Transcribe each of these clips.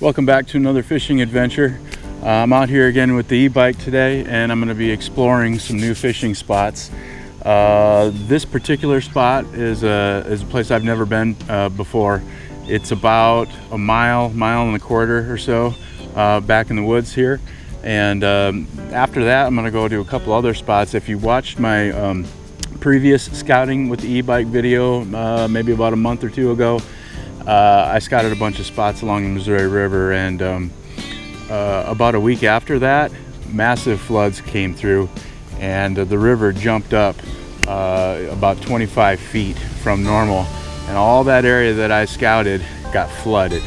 Welcome back to another fishing adventure. I'm out here again with the e-bike today, and I'm going to be exploring some new fishing spots. This particular spot is a place I've never been before. It's about a mile and a quarter or so back in the woods here, and after that I'm going to go to a couple other spots. If you watched my previous scouting with the e-bike video maybe about a month or two ago, I scouted a bunch of spots along the Missouri River, and about a week after that, massive floods came through, and the river jumped up about 25 feet from normal, and all that area that I scouted got flooded.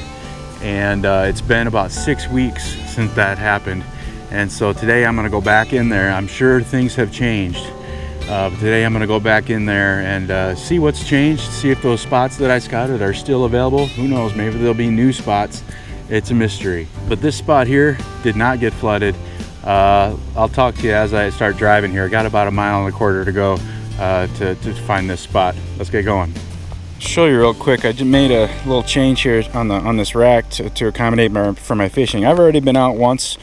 And it's been about 6 weeks since that happened, and so today I'm going to go back in there. I'm sure things have changed. But today I'm going to go back in there and see what's changed, see if those spots that I scouted are still available. Who knows, maybe there'll be new spots. It's a mystery. But this spot here did not get flooded. I'll talk to you as I start driving here. I got about a mile and a quarter to go to find this spot. Let's get going. Show you real quick, I just made a little change here on this rack to accommodate for my fishing. I've already been out once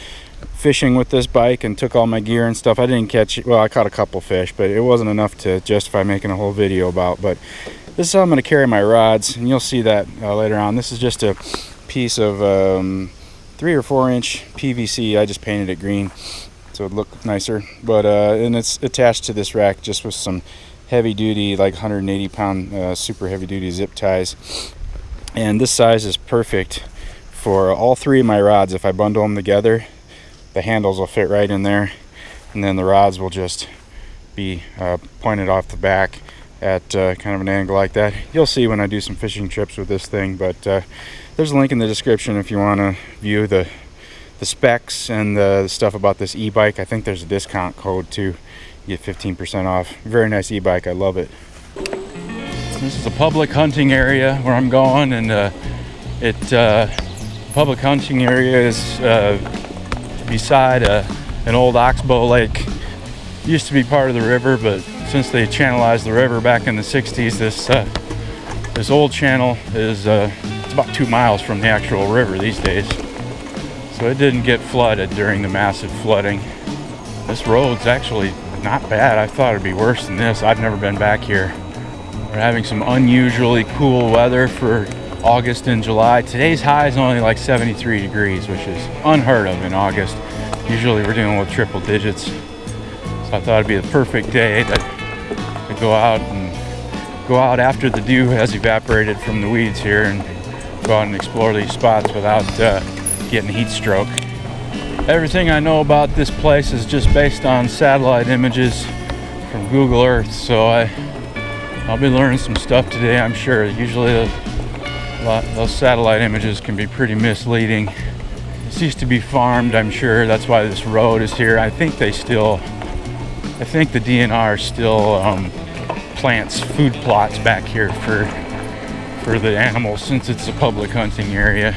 fishing with this bike and took all my gear and stuff. I didn't catch, well, I caught a couple fish, but it wasn't enough to justify making a whole video about. But this is how I'm going to carry my rods, and you'll see that later on. This is just a piece of 3 or 4 inch PVC. I just painted it green so it'd look nicer, but and it's attached to this rack just with some heavy duty, like 180 pound super heavy duty zip ties. And this size is perfect for all 3 of my rods. If I bundle them together, the handles will fit right in there, and then the rods will just be pointed off the back at kind of an angle like that. You'll see when I do some fishing trips with this thing, but there's a link in the description if you want to view the specs and the stuff about this e-bike. I think there's a discount code too. You get 15% off. Very nice e-bike, I love it. This is a public hunting area where I'm going, and public hunting area is beside an old oxbow lake. Used to be part of the river, but since they channelized the river back in the 60s, this old channel is it's about 2 miles from the actual river these days, so it didn't get flooded during the massive flooding. This road's actually not bad. I thought it'd be worse than this. I've never been back here. We're having some unusually cool weather for August and July. Today's high is only like 73 degrees, which is unheard of in August. Usually we're dealing with triple digits. So I thought it'd be the perfect day to go out after the dew has evaporated from the weeds here, and go out and explore these spots without getting heat stroke. Everything I know about this place is just based on satellite images from Google Earth, so I'll be learning some stuff today, I'm sure. Usually those satellite images can be pretty misleading. This used to be farmed, I'm sure. That's why this road is here. I think the DNR still plants food plots back here for the animals, since it's a public hunting area.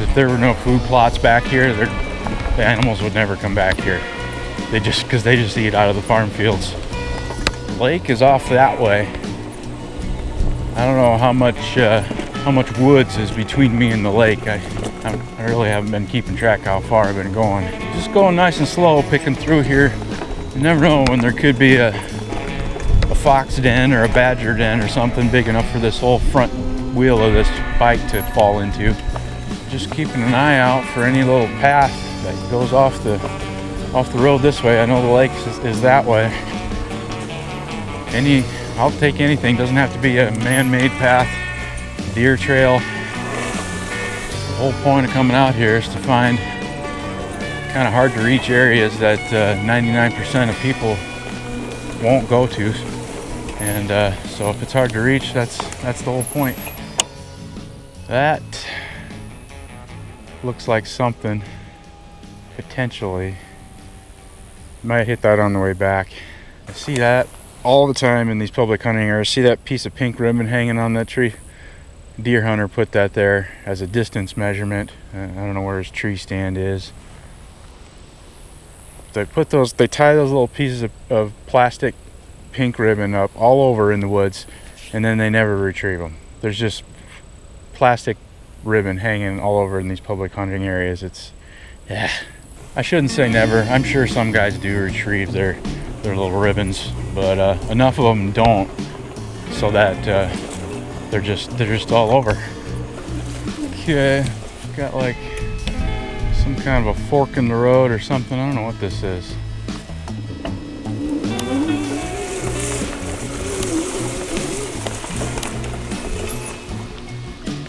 If there were no food plots back here, the animals would never come back here. Because they just eat out of the farm fields. The lake is off that way. I don't know how much woods is between me and the lake. I really haven't been keeping track how far I've been going. Just going nice and slow, picking through here. You never know when there could be a fox den or a badger den or something big enough for this whole front wheel of this bike to fall into. Just keeping an eye out for any little path that goes off the road this way. I know the lake is that way. I'll take anything. Doesn't have to be a man-made path, deer trail. The whole point of coming out here is to find kind of hard to reach areas that 99% of people won't go to, and so if it's hard to reach, that's the whole point. That looks like something potentially might hit that on the way back. I see that all the time in these public hunting areas. See that piece of pink ribbon hanging on that tree? Deer hunter put that there as a distance measurement. I don't know where his tree stand is. They tie those little pieces of plastic pink ribbon up all over in the woods, and then they never retrieve them. There's just plastic ribbon hanging all over in these public hunting areas. It's, yeah, I shouldn't say never. I'm sure some guys do retrieve their little ribbons, but enough of them don't, so that they're just all over. Okay, got like some kind of a fork in the road or something. I don't know what this is.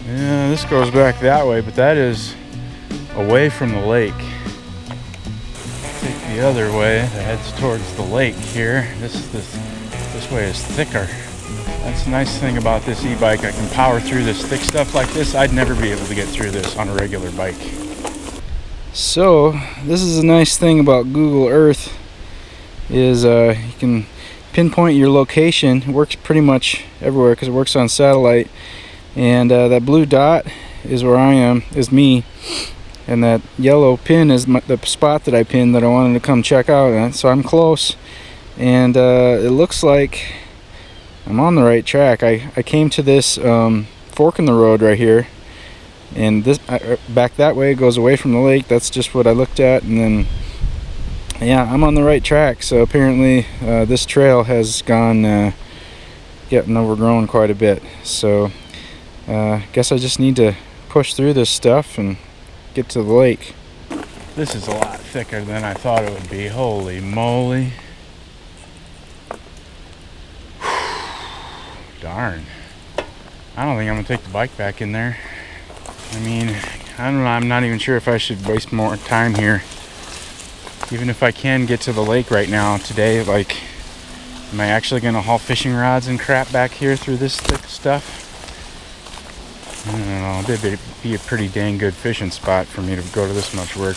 Yeah, this goes back that way, but that is away from the lake. Take the other way that heads towards the lake here. This way is thicker. That's the nice thing about this e-bike. I can power through this thick stuff like this. I'd never be able to get through this on a regular bike. So this is a nice thing about Google Earth, is you can pinpoint your location. It works pretty much everywhere because it works on satellite. And that blue dot is where I am, is me, and that yellow pin is the spot that I pinned that I wanted to come check out. And so I'm close, and it looks like I'm on the right track. I came to this fork in the road right here, and this back that way goes away from the lake. That's just what I looked at, and then yeah, I'm on the right track. So apparently this trail has gone getting overgrown quite a bit. So guess I just need to push through this stuff and get to the lake. This is a lot thicker than I thought it would be. Holy moly. Darn. I don't think I'm gonna take the bike back in there. I mean, I don't know, I'm not even sure if I should waste more time here. Even if I can get to the lake right now today, like, am I actually gonna haul fishing rods and crap back here through this thick stuff? I don't know, it'd be a pretty dang good fishing spot for me to go to this much work.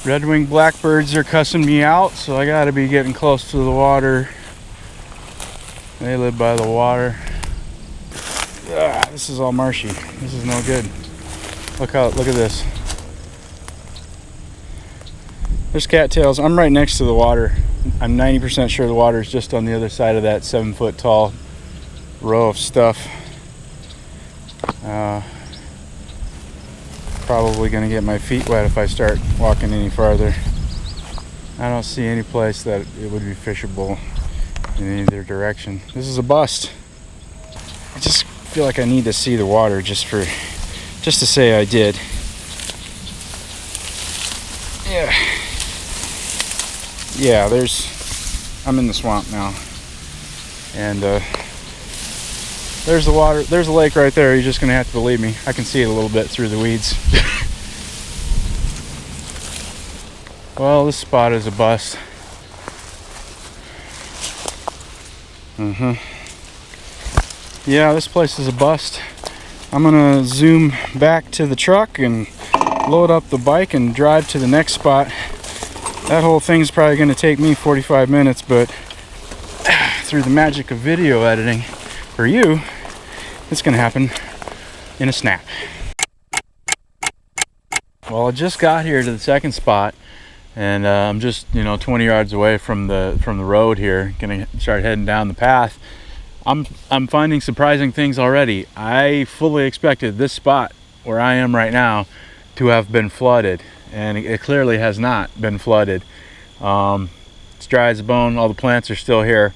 Red-winged blackbirds are cussing me out, so I gotta be getting close to the water. They live by the water. This is all marshy. This is no good. Look at this. There's cattails. I'm right next to the water. I'm 90% sure the water is just on the other side of that 7-foot tall row of stuff. Probably gonna get my feet wet if I start walking any farther. I don't see any place that it would be fishable in either direction. This is a bust. I just feel like I need to see the water just to say I did. Yeah, I'm in the swamp now, and there's the water. There's a lake right there. You're just gonna have to believe me. I can see it a little bit through the weeds. Well, this spot is a bust. Yeah, this place is a bust. I'm gonna zoom back to the truck and load up the bike and drive to the next spot. That whole thing's probably gonna take me 45 minutes, but through the magic of video editing for you, it's gonna happen in a snap. Well, I just got here to the second spot, and I'm just 20 yards away from the road here. Gonna start heading down the path. I'm finding surprising things already. I fully expected this spot where I am right now to have been flooded, and it clearly has not been flooded. It's dry as a bone. All the plants are still here,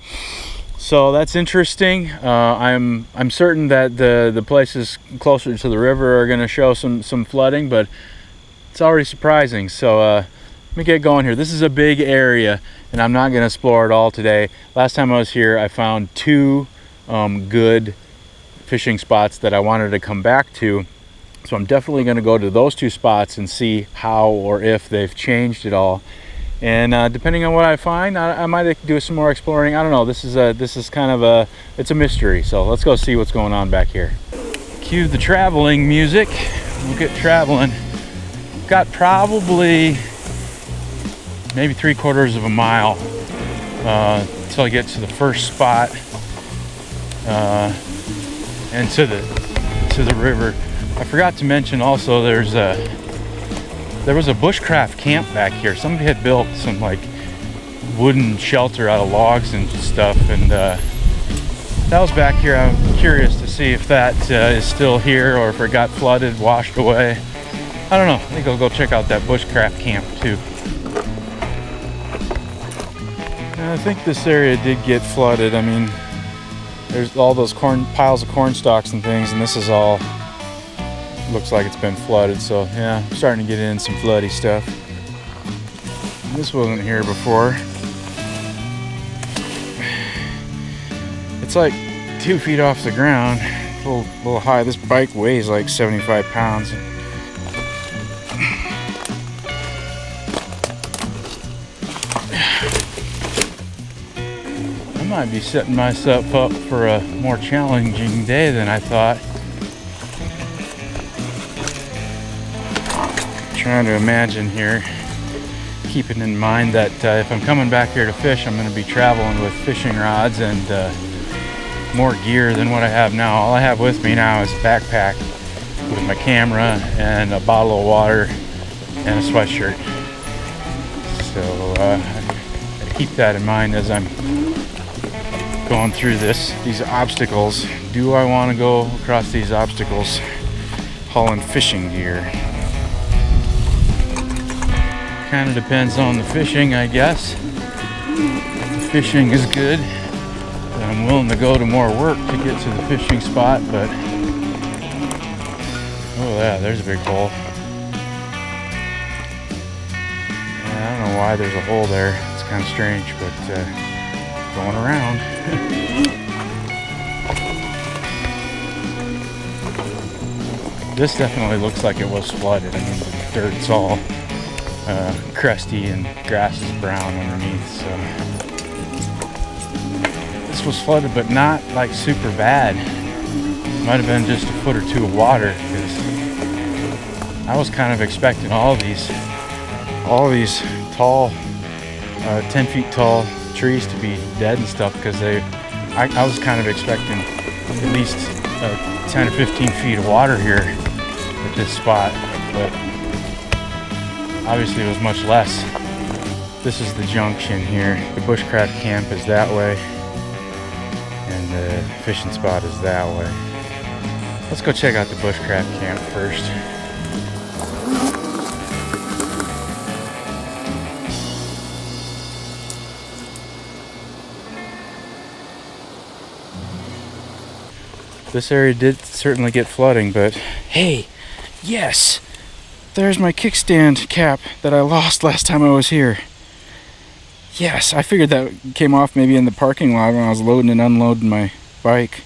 so that's interesting. I'm certain that the places closer to the river are going to show some flooding, but it's already surprising. So let me get going here. This is a big area, and I'm not going to explore it all today. Last time I was here, I found two good fishing spots that I wanted to come back to. So I'm definitely going to go to those two spots and see how or if they've changed at all. And depending on what I find, I might do some more exploring. I don't know. This is kind of it's a mystery. So let's go see what's going on back here. Cue the traveling music. We'll get traveling. Got probably maybe 3/4 of a mile until I get to the first spot and to the river. I forgot to mention also there was a bushcraft camp back here. Somebody had built some like wooden shelter out of logs and stuff, and That was back here. I'm curious to see if that is still here or if it got flooded, washed away. I don't know. I think I'll go check out that bushcraft camp too. And I think this area did get flooded. I mean, there's all those piles of corn stalks and things, and this is all, looks like it's been flooded. So yeah, I'm starting to get in some floody stuff. This wasn't here before. It's like 2 feet off the ground, a little high. This bike weighs like 75 pounds. I might be setting myself up for a more challenging day than I thought. I'm trying to imagine here, keeping in mind that if I'm coming back here to fish, I'm going to be traveling with fishing rods and more gear than what I have now. All I have with me now is a backpack with my camera and a bottle of water and a sweatshirt. So I gotta keep that in mind as I'm going through these obstacles. Do I want to go across these obstacles hauling fishing gear? Kind of depends on the fishing, I guess. The fishing is good. I'm willing to go to more work to get to the fishing spot, but oh yeah, there's a big hole. Yeah, I don't know why there's a hole there. It's kind of strange, but going around. This definitely looks like it was flooded. I mean, the dirt's all crusty and grass is brown underneath, so. This was flooded, but not like super bad. Might have been just a foot or two of water, because I was kind of expecting all these tall, 10 feet tall trees to be dead and stuff, because I was kind of expecting at least 10 or 15 feet of water here at this spot, but obviously it was much less. This is the junction here. The bushcraft camp is that way, and the fishing spot is that way. Let's go check out the bushcraft camp first. This area did certainly get flooding, but hey, yes! There's my kickstand cap that I lost last time I was here. Yes, I figured that came off maybe in the parking lot when I was loading and unloading my bike.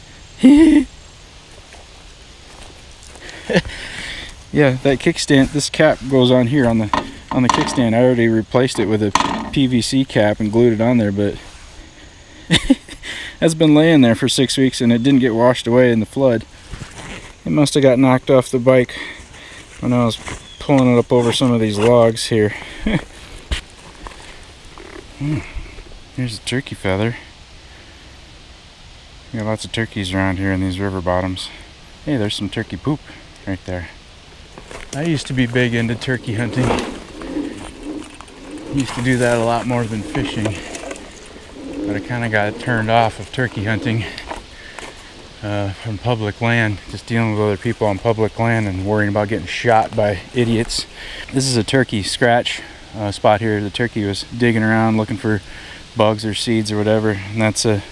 Yeah, that kickstand, this cap goes on here on the kickstand. I already replaced it with a PVC cap and glued it on there, but that's been laying there for 6 weeks and it didn't get washed away in the flood. It must have got knocked off the bike when I was pulling it up over some of these logs here. Here's a turkey feather. We got lots of turkeys around here in these river bottoms. Hey, there's some turkey poop right there. I used to be big into turkey hunting. Used to do that a lot more than fishing. But I kind of got turned off of turkey hunting from public land. Just dealing with other people on public land and worrying about getting shot by idiots. This is a turkey scratch spot here. The turkey was digging around looking for bugs or seeds or whatever, and that's a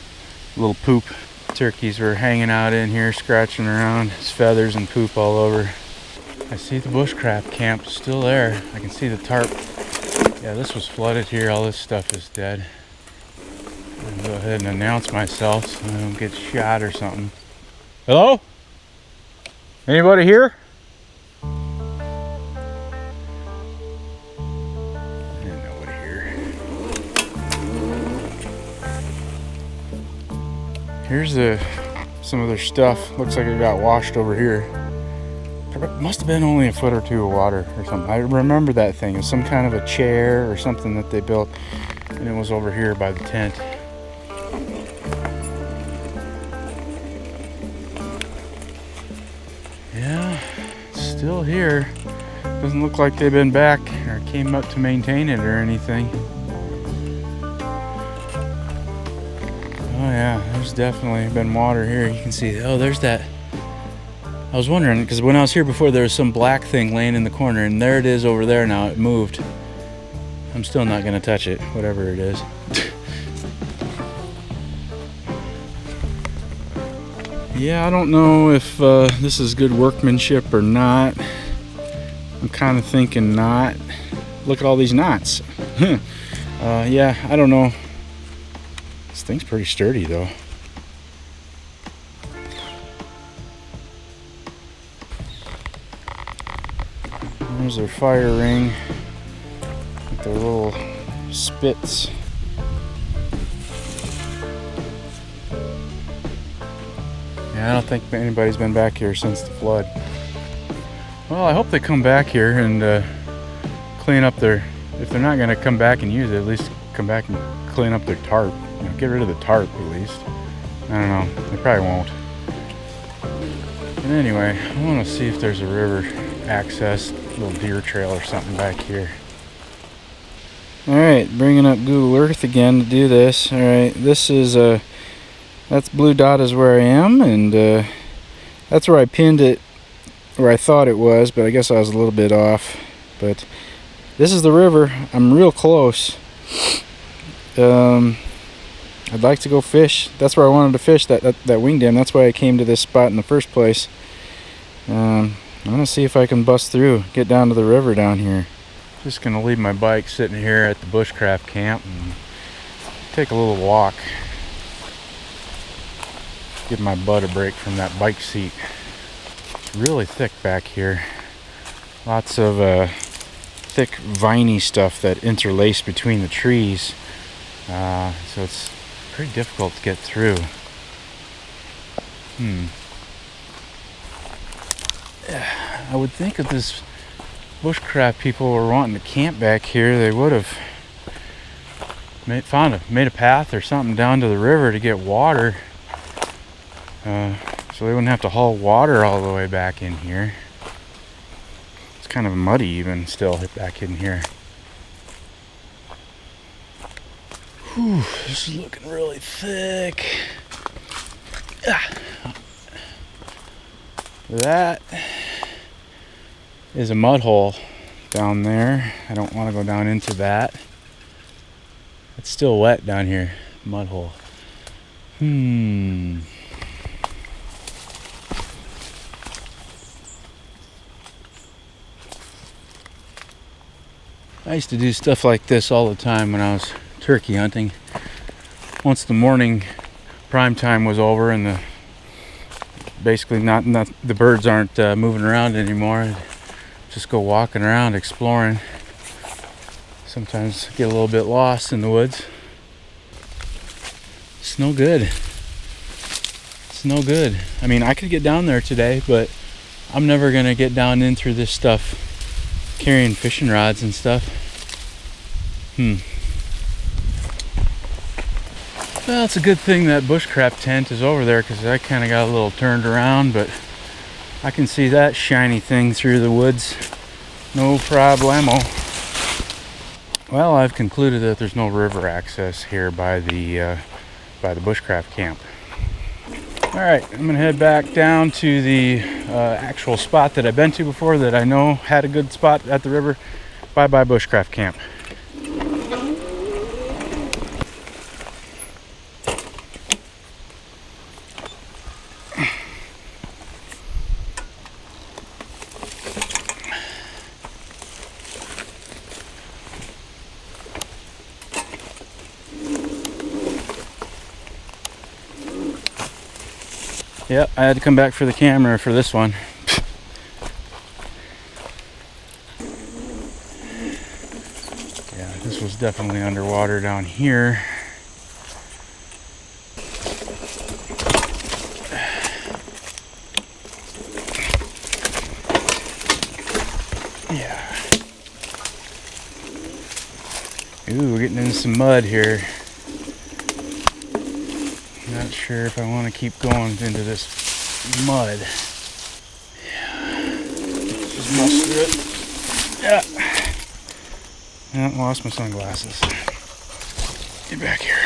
little poop. Turkeys were hanging out in here, scratching around. There's feathers and poop all over. I see the bushcraft camp still there. I can see the tarp. Yeah, this was flooded here. All this stuff is dead. I'll go ahead and announce myself so I don't get shot or something. Hello? Anybody here? Nobody here. Here's some of their stuff. Looks like it got washed over here. There must have been only a foot or two of water or something. I remember that thing. It was some kind of a chair or something that they built, and it was over here by the tent. Yeah, it's still here. Doesn't look like they've been back or came up to maintain it or anything. Oh yeah, there's definitely been water here. You can see, oh, there's that. I was wondering, because when I was here before, there was some black thing laying in the corner, and there it is over there now. It moved. I'm still not going to touch it, whatever it is. Yeah, I don't know if this is good workmanship or not. I'm kind of thinking not. Look at all these knots. Yeah, I don't know. This thing's pretty sturdy though. There's their fire ring with their little spits. Yeah, I don't think anybody's been back here since the flood. Well, I hope they come back here and clean up their, if they're not going to come back and use it, at least come back and clean up their tarp. You know, get rid of the tarp at least. I don't know, they probably won't. But anyway, I want to see if there's a river access, little deer trail or something back here. Alright, bringing up Google Earth again to do this. Alright, this is that's blue dot is where I am, and that's where I pinned it, where I thought it was, but I guess I was a little bit off. But this is the river. I'm real close. I'd like to go fish. That's where I wanted to fish, that wing dam. That's why I came to this spot in the first place. I'm gonna see if I can bust through, get down to the river down here. Just gonna leave my bike sitting here at the bushcraft camp and take a little walk. Give my butt a break from that bike seat. It's really thick back here. Lots of thick viney stuff that interlace between the trees. So it's pretty difficult to get through. I would think if this bushcraft people were wanting to camp back here, they would have made a path or something down to the river to get water, so they wouldn't have to haul water all the way back in here. It's kind of muddy even still back in here. Whew, this is looking really thick. That is a mud hole down there. I don't want to go down into that. It's still wet down here. Mud hole. I used to do stuff like this all the time when I was turkey hunting. Once the morning prime time was over and the birds aren't moving around anymore, I'd just go walking around exploring. Sometimes get a little bit lost in the woods. It's no good. It's no good. I mean, I could get down there today, but I'm never gonna get down in through this stuff carrying fishing rods and stuff. Well, it's a good thing that bushcraft tent is over there, because I kind of got a little turned around, but I can see that shiny thing through the woods. No problemo. Well, I've concluded that there's no river access here by the bushcraft camp. All right, I'm gonna head back down to the actual spot that I've been to before, that I know had a good spot at the river. Bye-bye bushcraft camp. Yep, I had to come back for the camera for this one. Yeah, this was definitely underwater down here. Yeah. Ooh, we're getting into some mud here. Not sure if I want to keep going into this mud. Yeah. Just muster it. Yeah. I lost my sunglasses. Get back here.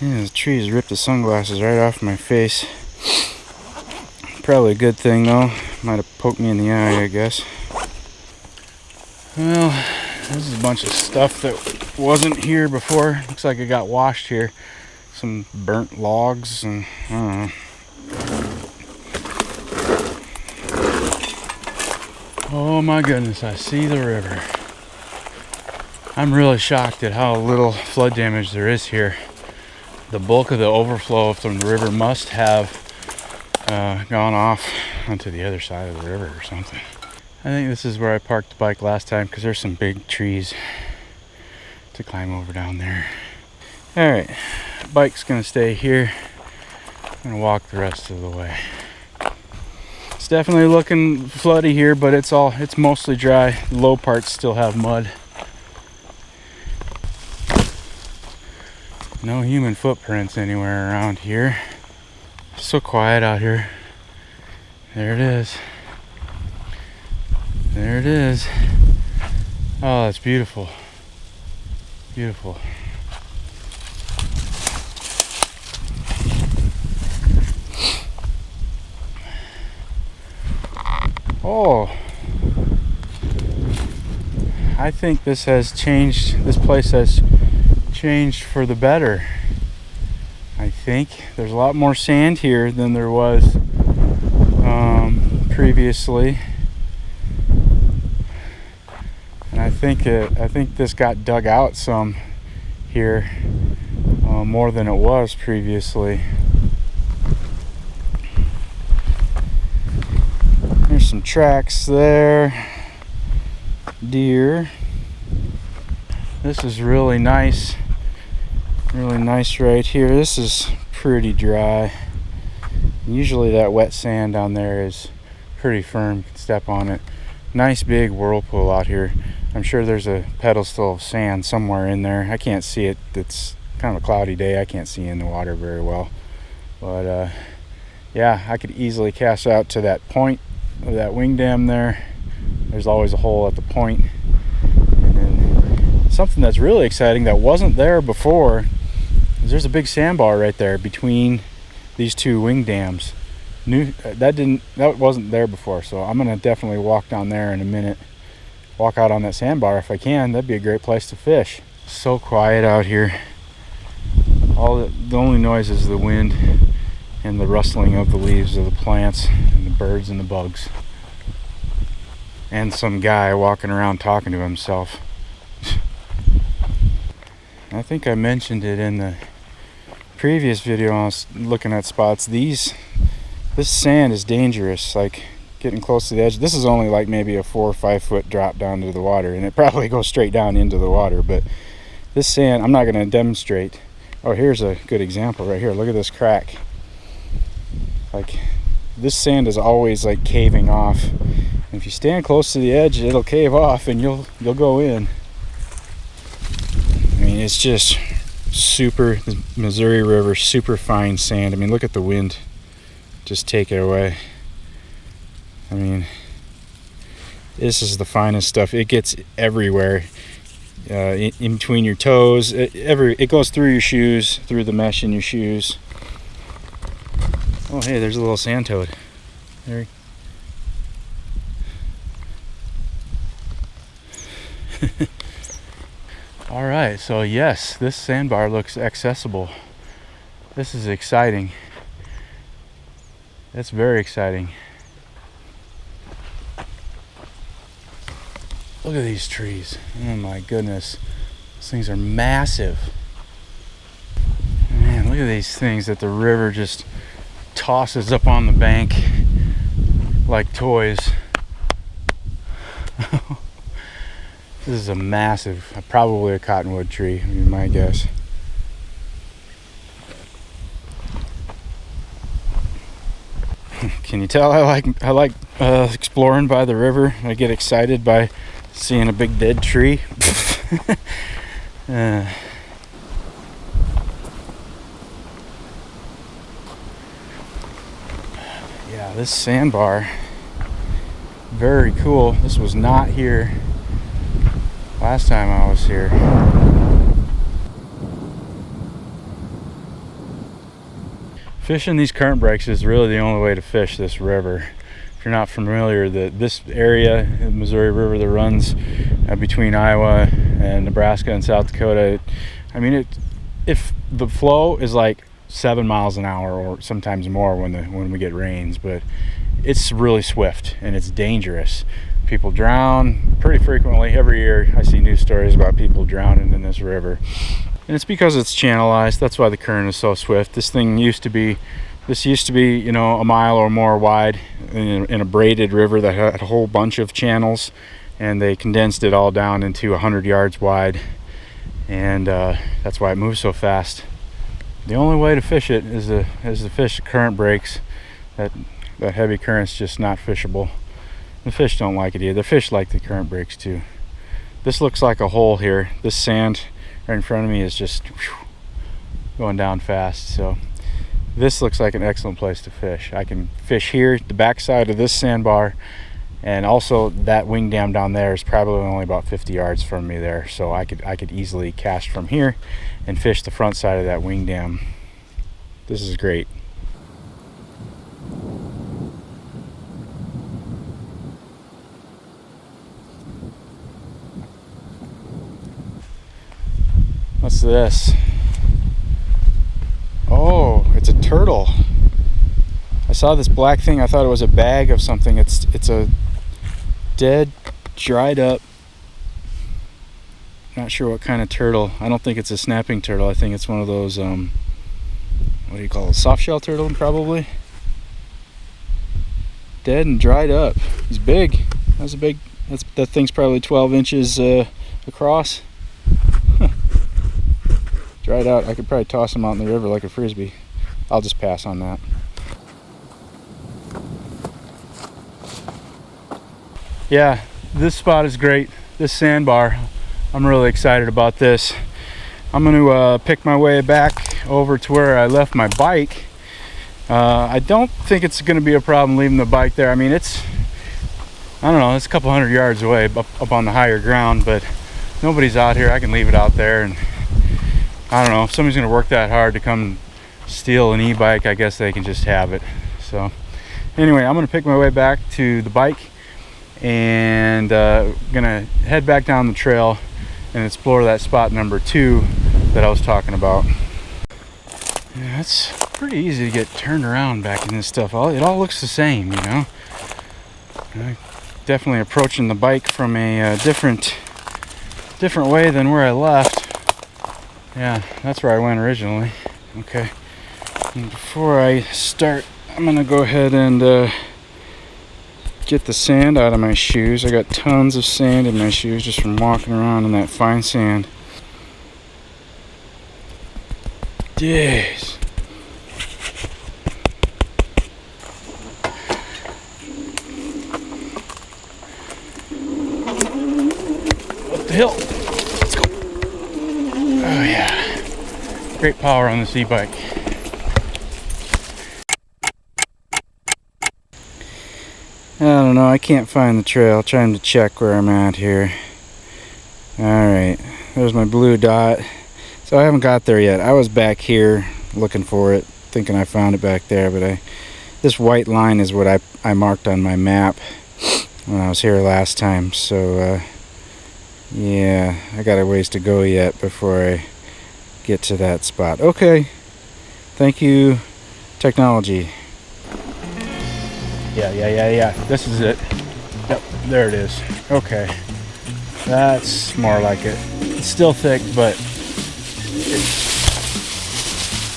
Yeah, the trees ripped the sunglasses right off my face. Probably a good thing though. Might have poked me in the eye, I guess. Well, this is a bunch of stuff that wasn't here before. Looks like it got washed here. Some burnt logs and I don't know. Oh my goodness, I see the river. I'm really shocked at how little flood damage there is here. The bulk of the overflow from the river must have gone off onto the other side of the river or something. I think this is where I parked the bike last time because there's some big trees to climb over down there. Alright, bike's gonna stay here. I'm gonna walk the rest of the way. It's definitely looking floody here, but it's mostly dry. The low parts still have mud. No human footprints anywhere around here. So quiet out here. There it is. There it is. Oh, that's beautiful. Beautiful. Oh, I think this has changed. This place has changed for the better. I think there's a lot more sand here than there was previously, and I think this got dug out some here, more than it was previously. There's some tracks there. Deer. This is really nice. Really nice right here. This is pretty dry. Usually that wet sand down there is pretty firm. You can step on it. Nice big whirlpool out here. I'm sure there's a pedestal of sand somewhere in there. I can't see it. It's kind of a cloudy day. I can't see in the water very well. But yeah, I could easily cast out to that point of that wing dam there. There's always a hole at the point. And then something that's really exciting that wasn't there before is there's a big sandbar right there between these two wing dams. That wasn't there before, so I'm gonna definitely walk down there in a minute. Walk out on that sandbar if I can. That'd be a great place to fish. So quiet out here. The only noise is the wind and the rustling of the leaves of the plants and the birds and the bugs. And some guy walking around talking to himself. I think I mentioned it in the previous video when I was looking at spots. This sand is dangerous, like getting close to the edge. This is only like maybe a 4 or 5 foot drop down to the water, and it probably goes straight down into the water. But this sand, I'm not going to demonstrate. Oh, here's a good example right here. Look at this crack. Like, this sand is always like caving off. And if you stand close to the edge, it'll cave off and you'll go in. I mean, it's just the Missouri River, super fine sand. I mean, look at the wind. Just take it away. I mean, this is the finest stuff. It gets everywhere, in between your toes. It goes through your shoes, through the mesh in your shoes. Oh, hey, there's a little sand toad. There. All right, so yes, this sandbar looks accessible. This is exciting. That's very exciting. Look at these trees. Oh my goodness. These things are massive. Man, look at these things that the river just tosses up on the bank like toys. This is a massive, probably a cottonwood tree, would be my guess. Can you tell I like exploring by the river? I get excited by seeing a big dead tree. Yeah, this sandbar, very cool. This was not here last time I was here. Fishing these current breaks is really the only way to fish this river. If you're not familiar, this area, the Missouri River that runs between Iowa and Nebraska and South Dakota, I mean, if the flow is like 7 miles an hour or sometimes more when we get rains, but it's really swift and it's dangerous. People drown pretty frequently. Every year I see news stories about people drowning in this river, and it's because it's channelized. That's why the current is so swift. This used to be, you know, a mile or more wide in a braided river that had a whole bunch of channels, and they condensed it all down into 100 yards wide, and that's why it moves so fast. The only way to fish it is to fish current breaks. That heavy current's just not fishable. The fish don't like it either. The fish like the current breaks too. This looks like a hole here. This sand right in front of me is just going down fast. So this looks like an excellent place to fish. I can fish here, the backside of this sandbar, and also that wing dam down there is probably only about 50 yards from me there. So I could easily cast from here and fish the front side of that wing dam. This is great. What's this? Oh, it's a turtle. I saw this black thing. I thought it was a bag of something. It's a dead, dried up, not sure what kind of turtle. I don't think it's a snapping turtle. I think it's one of those what do you call it? Soft shell turtle, probably. Dead and dried up. He's big. That thing's probably 12 inches across. Dried out. I could probably toss him out in the river like a frisbee. I'll just pass on that. Yeah, this spot is great. This sandbar, I'm really excited about this. I'm going to pick my way back over to where I left my bike. I don't think it's going to be a problem leaving the bike there. I mean, it's a couple 100 yards away up on the higher ground, but nobody's out here. I can leave it out there, and I don't know, if somebody's going to work that hard to come steal an e-bike, I guess they can just have it. So anyway, I'm going to pick my way back to the bike and going to head back down the trail and explore that spot number 2 that I was talking about. Yeah, it's pretty easy to get turned around back in this stuff. It all looks the same, you know. Definitely approaching the bike from a different way than where I left. Yeah, that's where I went originally. Okay. And before I start, I'm gonna go ahead and get the sand out of my shoes. I got tons of sand in my shoes just from walking around in that fine sand. Jeez. Up the hill. Let's go. Oh yeah. Great power on this e-bike. I don't know, I can't find the trail. Trying to check where I'm at here. Alright, there's my blue dot. So I haven't got there yet. I was back here looking for it, thinking I found it back there, but this white line is what I marked on my map when I was here last time. So yeah, I got a ways to go yet before I get to that spot. Okay, thank you, technology. Yeah. This is it. Yep, there it is. Okay, that's more like it. It's still thick, but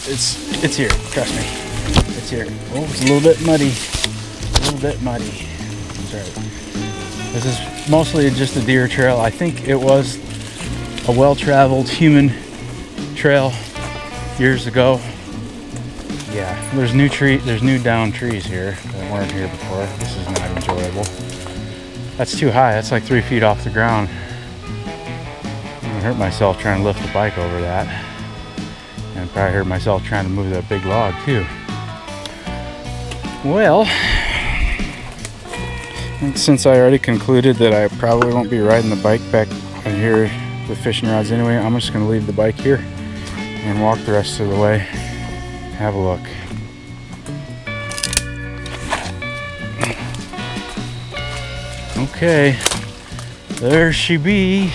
it's here. Trust me, it's here. Oh, it's a little bit muddy. That's right. This is mostly just a deer trail. I think it was a well-traveled human trail years ago. Yeah, there's new down trees here that weren't here before. This is not enjoyable. That's too high. That's like 3 feet off the ground. I'm gonna hurt myself trying to lift the bike over that. And probably hurt myself trying to move that big log too. Well, I think since I already concluded that I probably won't be riding the bike back here with fishing rods anyway, I'm just gonna leave the bike here and walk the rest of the way. Have a look. Okay, there she be.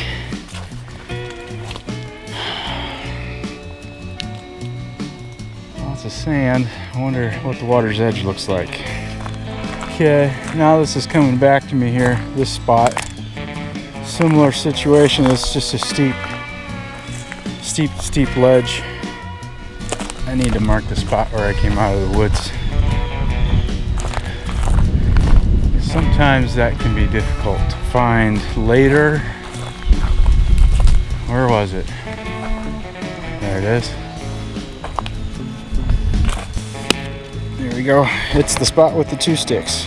Lots of sand. I wonder what the water's edge looks like. Okay, now this is coming back to me here, this spot. Similar situation, it's just a steep ledge. I need to mark the spot where I came out of the woods. Sometimes that can be difficult to find later. Where was it? There it is. There we go. It's the spot with the 2 sticks.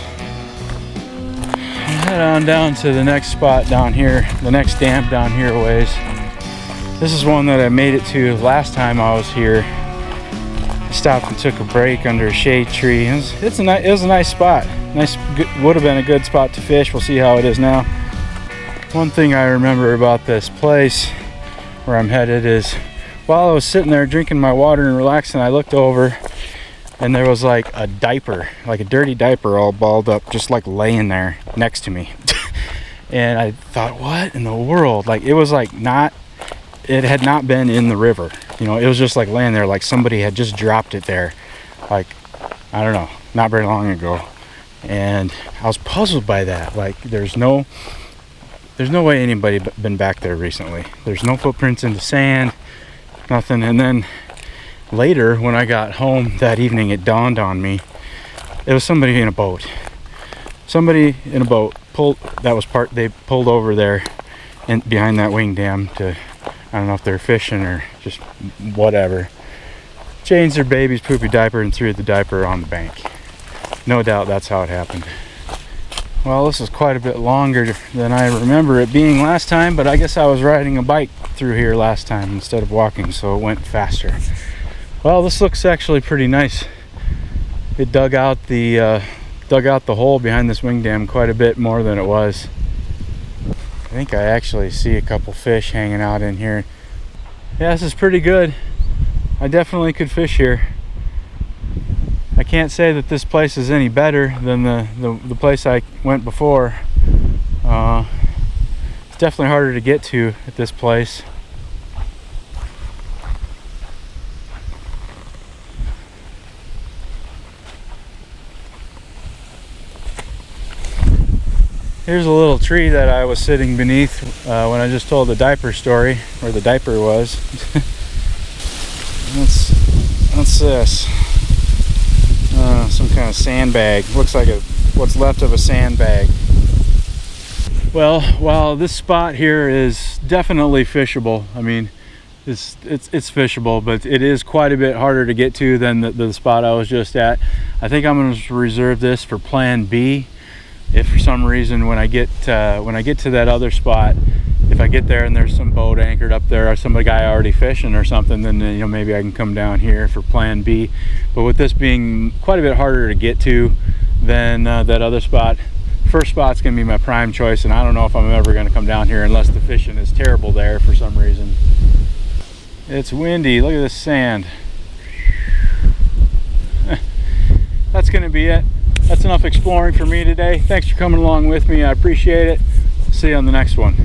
Head on down to the next spot down here, the next dam down here a ways. This is one that I made it to last time I was here. I stopped and took a break under a shade tree. It was a nice spot. Would have been a good spot to fish. We'll see how it is now. One thing I remember about this place where I'm headed is while I was sitting there drinking my water and relaxing, I looked over and there was like a diaper, like a dirty diaper all balled up, just like laying there next to me. And I thought, what in the world? Like it was like it had not been in the river. You know, it was just like laying there like somebody had just dropped it there. Like, I don't know, not very long ago. And I was puzzled by that. Like there's no way anybody been back there recently. There's no footprints in the sand, nothing. And then later when I got home that evening, it dawned on me it was somebody in a boat. Somebody in a boat they pulled over there and behind that wing dam to, I don't know if they're fishing or just whatever, changed their baby's poopy diaper and threw the diaper on the bank. No doubt that's how it happened. Well, this is quite a bit longer than I remember it being last time, but I guess I was riding a bike through here last time instead of walking, so it went faster. Well, this looks actually pretty nice. It dug out the hole behind this wing dam quite a bit more than it was. I think I actually see a couple fish hanging out in here. Yeah, this is pretty good. I definitely could fish here. I can't say that this place is any better than the place I went before. It's definitely harder to get to at this place. Here's a little tree that I was sitting beneath when I just told the diaper story, where the diaper was. What's this? Some kind of sandbag. Looks like what's left of a sandbag. Well, while this spot here is definitely fishable, I mean, it's fishable, but it is quite a bit harder to get to than the spot I was just at. I think I'm going to reserve this for Plan B. If for some reason when I get to that other spot, if I get there and there's some boat anchored up there or some guy already fishing or something, then maybe I can come down here for Plan B. But with this being quite a bit harder to get to than that other spot, first spot's gonna be my prime choice, and I don't know if I'm ever gonna come down here unless the fishing is terrible there for some reason. It's windy. Look at this sand. That's gonna be it. That's enough exploring for me today. Thanks for coming along with me. I appreciate it. See you on the next one.